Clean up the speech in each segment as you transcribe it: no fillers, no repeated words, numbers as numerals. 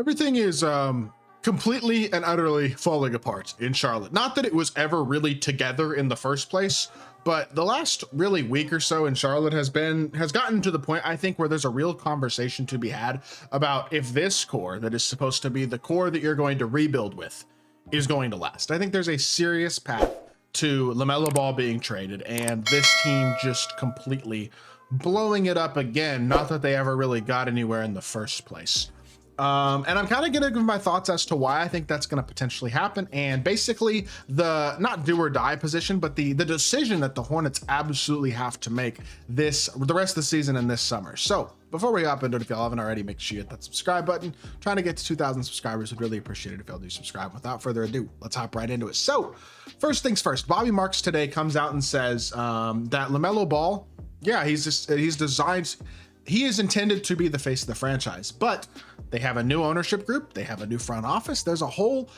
Everything is completely and utterly falling apart in Charlotte. Not that it was ever really together in the first place, but the last really week or so in Charlotte has gotten to the point, I think, where there's a real conversation to be had about if this core that is supposed to be the core that you're going to rebuild with is going to last. I think there's a serious path to LaMelo Ball being traded and this team just completely blowing it up again. Not that they ever really got anywhere in the first place. And I'm kind of going to give my thoughts as to why I think that's going to potentially happen. And basically the not do or die position, but the decision that the Hornets absolutely have to make the rest of the season and this summer. So before we hop into it, if y'all haven't already, make sure you hit that subscribe button. Trying to get to 2,000 subscribers. Would really appreciate it if y'all do subscribe. Without further ado, let's hop right into it. So first things first, Bobby Marks today comes out and says that LaMelo Ball, yeah, he is intended to be the face of the franchise, but they have a new ownership group. They have a new front office. There's a whole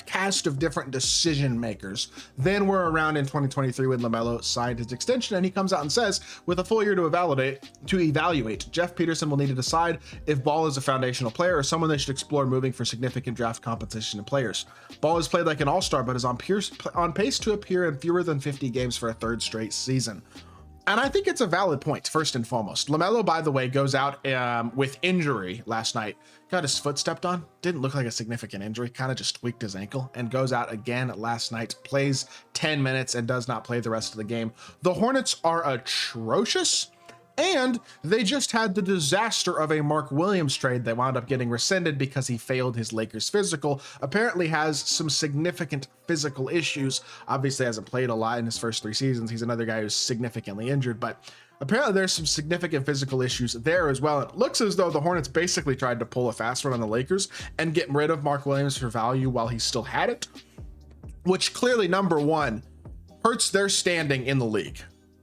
cast of different decision makers than were around in 2023 when LaMelo signed his extension. And he comes out and says, with a full year to evaluate, Jeff Peterson will need to decide if Ball is a foundational player or someone they should explore moving for significant draft compensation and players. Ball has played like an all-star, but is on pace to appear in fewer than 50 games for a third straight season. And I think it's a valid point, first and foremost. LaMelo, by the way, goes out with injury last night. Got his foot stepped on. Didn't look like a significant injury. Kind of just tweaked his ankle and goes out again last night. Plays 10 minutes and does not play the rest of the game. The Hornets are atrocious. And they just had the disaster of a Mark Williams trade that wound up getting rescinded because he failed his Lakers physical. Apparently has some significant physical issues. Obviously hasn't played a lot in his first 3 seasons. He's another guy who's significantly injured, but apparently there's some significant physical issues there as well. It looks as though the Hornets basically tried to pull a fast one on the Lakers and get rid of Mark Williams for value while he still had it, which clearly, number one, hurts their standing in the league.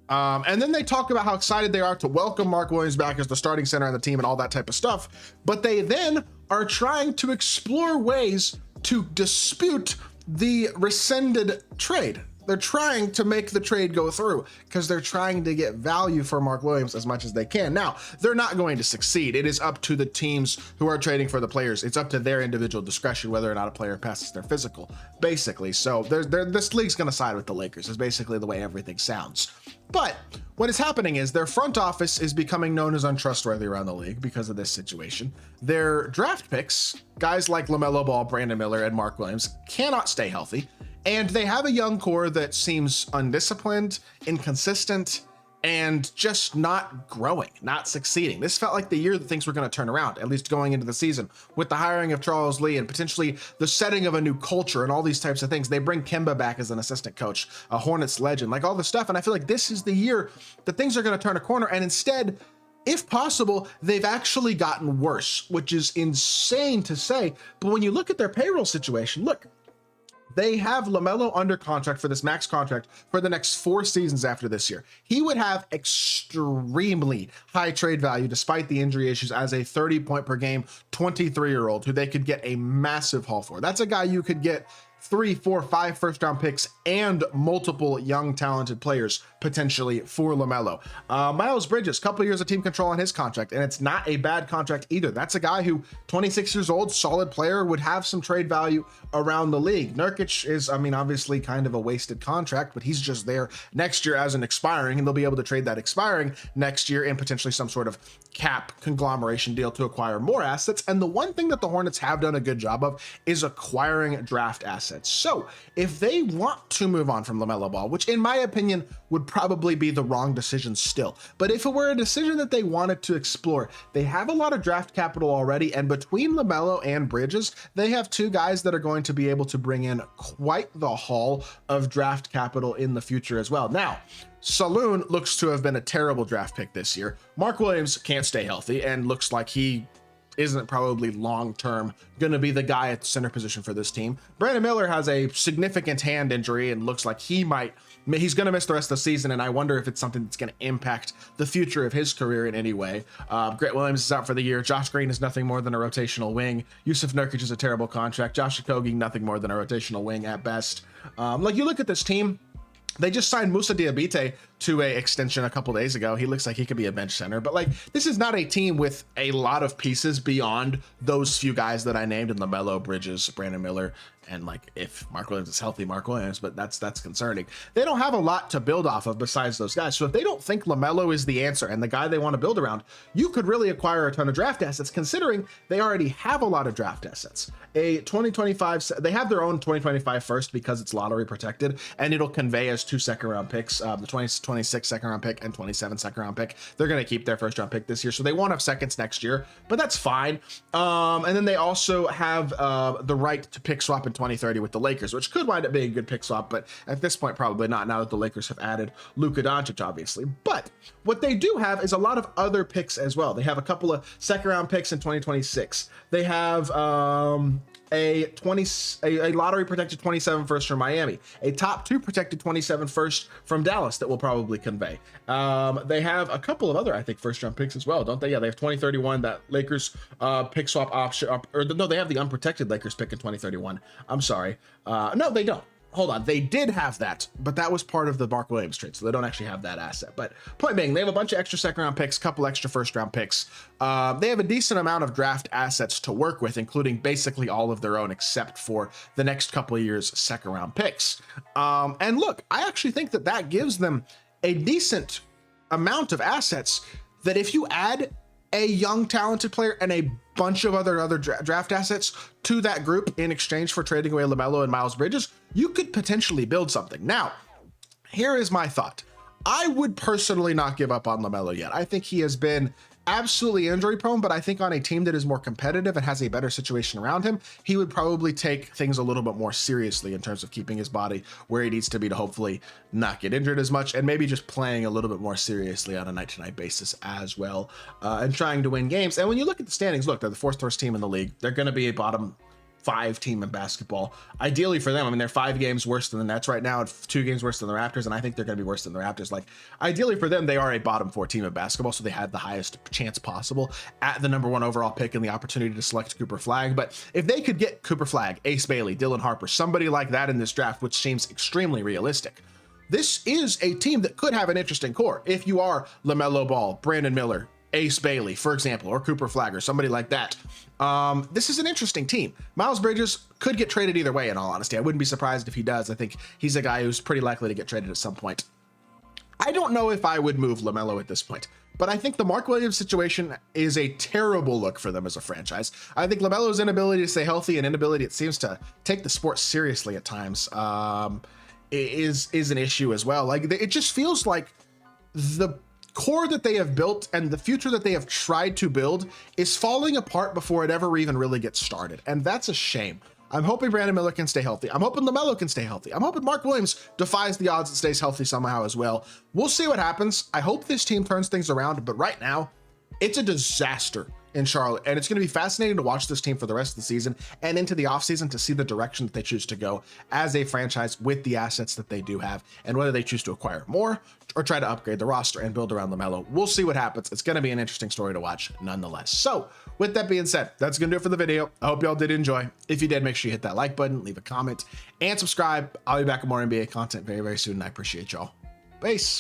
And then they talk about how excited they are to welcome Mark Williams back as the starting center on the team and all that type of stuff. But they then are trying to explore ways to dispute the rescinded trade. They're trying to make the trade go through because they're trying to get value for Mark Williams as much as they can. Now, they're not going to succeed. It is up to the teams who are trading for the players. It's up to their individual discretion whether or not a player passes their physical, basically. So this league's going to side with the Lakers is basically the way everything sounds. But what is happening is their front office is becoming known as untrustworthy around the league because of this situation. Their draft picks, guys like LaMelo Ball, Brandon Miller, and Mark Williams, cannot stay healthy. And they have a young core that seems undisciplined, inconsistent, and just not growing, not succeeding. This felt like the year that things were going to turn around, at least going into the season, with the hiring of Charles Lee and potentially the setting of a new culture and all these types of things. They bring Kemba back as an assistant coach, a Hornets legend, like all this stuff. And I feel like this is the year that things are going to turn a corner. And instead, if possible, they've actually gotten worse, which is insane to say. But when you look at their payroll situation, look, they have LaMelo under contract for this max contract for the next 4 seasons after this year. He would have extremely high trade value despite the injury issues as a 30-point per game 23-year-old who they could get a massive haul for. That's a guy you could get 3, 4, 5 first-round picks and multiple young talented players potentially for LaMelo. Miles Bridges, couple years of team control on his contract, and it's not a bad contract either. That's a guy who, 26 years old, solid player, would have some trade value around the league. Nurkic is, I mean, obviously kind of a wasted contract, but he's just there next year as an expiring, and they'll be able to trade that expiring next year in potentially some sort of cap conglomeration deal to acquire more assets. And the one thing that the Hornets have done a good job of is acquiring draft assets. So if they want to move on from LaMelo Ball, which in my opinion would probably be the wrong decision still, but if it were a decision that they wanted to explore, they have a lot of draft capital already, and between LaMelo and Bridges, they have 2 guys that are going to be able to bring in quite the haul of draft capital in the future as well. Now, Saloon looks to have been a terrible draft pick this year. Mark Williams can't stay healthy and looks like he isn't probably long-term going to be the guy at the center position for this team. Brandon Miller has a significant hand injury and looks like he's going to miss the rest of the season, and I wonder if it's something that's going to impact the future of his career in any way. Grant Williams is out for the year. Josh Green is nothing more than a rotational wing. Yusuf Nurkic is a terrible contract. Josh Okogie, nothing more than a rotational wing at best. Like, you look at this team, they just signed Moussa Diabate two-way extension a couple days ago. He looks like he could be a bench center, but like this is not a team with a lot of pieces beyond those few guys that I named in LaMelo, Bridges, Brandon Miller, and like if Mark Williams is healthy, Mark Williams, but that's concerning. They don't have a lot to build off of besides those guys. So if they don't think LaMelo is the answer and the guy they want to build around, you could really acquire a ton of draft assets, considering they already have a lot of draft assets. A 2025, they have their own 2025 first because it's lottery protected, and it'll convey as 2 second-round picks, the 2026 second-round pick and 27 second-round pick. They're going to keep their first-round pick this year, so they won't have seconds next year, but that's fine. And then they also have the right to pick swap in 2030 with the Lakers, which could wind up being a good pick swap, but at this point, probably not, now that the Lakers have added Luka Doncic, obviously. But what they do have is a lot of other picks as well. They have a couple of second-round picks in 2026. They have a lottery protected 27 first from Miami, a top 2 protected 27 first from Dallas that will probably convey. They have a couple of other, I think, first round picks as well, don't they? Yeah, they have 2031, that Lakers pick swap option, or no, they have the unprotected Lakers pick in 2031. I'm sorry. No, they don't. Hold on, they did have that, but that was part of the Mark Williams trade, so they don't actually have that asset. But point being, they have a bunch of extra second-round picks, couple extra first-round picks. They have a decent amount of draft assets to work with, including basically all of their own, except for the next couple of years' second-round picks. And look, I actually think that that gives them a decent amount of assets that if you add a young, talented player and a bunch of other draft assets to that group in exchange for trading away LaMelo and Miles Bridges, you could potentially build something. Now, here is my thought. I would personally not give up on LaMelo yet. I think he has been absolutely injury prone, but I think on a team that is more competitive and has a better situation around him, he would probably take things a little bit more seriously in terms of keeping his body where he needs to be to hopefully not get injured as much, and maybe just playing a little bit more seriously on a night-to-night basis as well, and trying to win games. And when you look at the standings, look, they're the 4th worst team in the league. They're going to be a bottom 5 team in basketball. Ideally for them, I mean, they're 5 games worse than the Nets right now, 2 games worse than the Raptors, and I think they're going to be worse than the Raptors. Like, ideally for them, they are a bottom 4 team in basketball, so they had the highest chance possible at the number 1 overall pick and the opportunity to select Cooper Flagg. But if they could get Cooper Flagg, Ace Bailey, Dylan Harper, somebody like that in this draft, which seems extremely realistic, this is a team that could have an interesting core. If you are LaMelo Ball, Brandon Miller, Ace Bailey, for example, or Cooper Flagg, or somebody like that. This is an interesting team. Miles Bridges could get traded either way, in all honesty. I wouldn't be surprised if he does. I think he's a guy who's pretty likely to get traded at some point. I don't know if I would move LaMelo at this point, but I think the Mark Williams situation is a terrible look for them as a franchise. I think LaMelo's inability to stay healthy and inability, it seems, to take the sport seriously at times, is an issue as well. Like, it just feels like the core that they have built and the future that they have tried to build is falling apart before it ever even really gets started. And that's a shame. I'm hoping Brandon Miller can stay healthy. I'm hoping LaMelo can stay healthy. I'm hoping Mark Williams defies the odds and stays healthy somehow as well. We'll see what happens. I hope this team turns things around, but right now, it's a disaster in Charlotte, and it's going to be fascinating to watch this team for the rest of the season and into the offseason to see the direction that they choose to go as a franchise with the assets that they do have, and whether they choose to acquire more or try to upgrade the roster and build around LaMelo. We'll see what happens. It's going to be an interesting story to watch nonetheless. So with that being said, that's going to do it for the video. I hope y'all did enjoy. If you did, make sure you hit that like button, leave a comment, and subscribe. I'll be back with more NBA content very, very soon, and I appreciate y'all. Peace.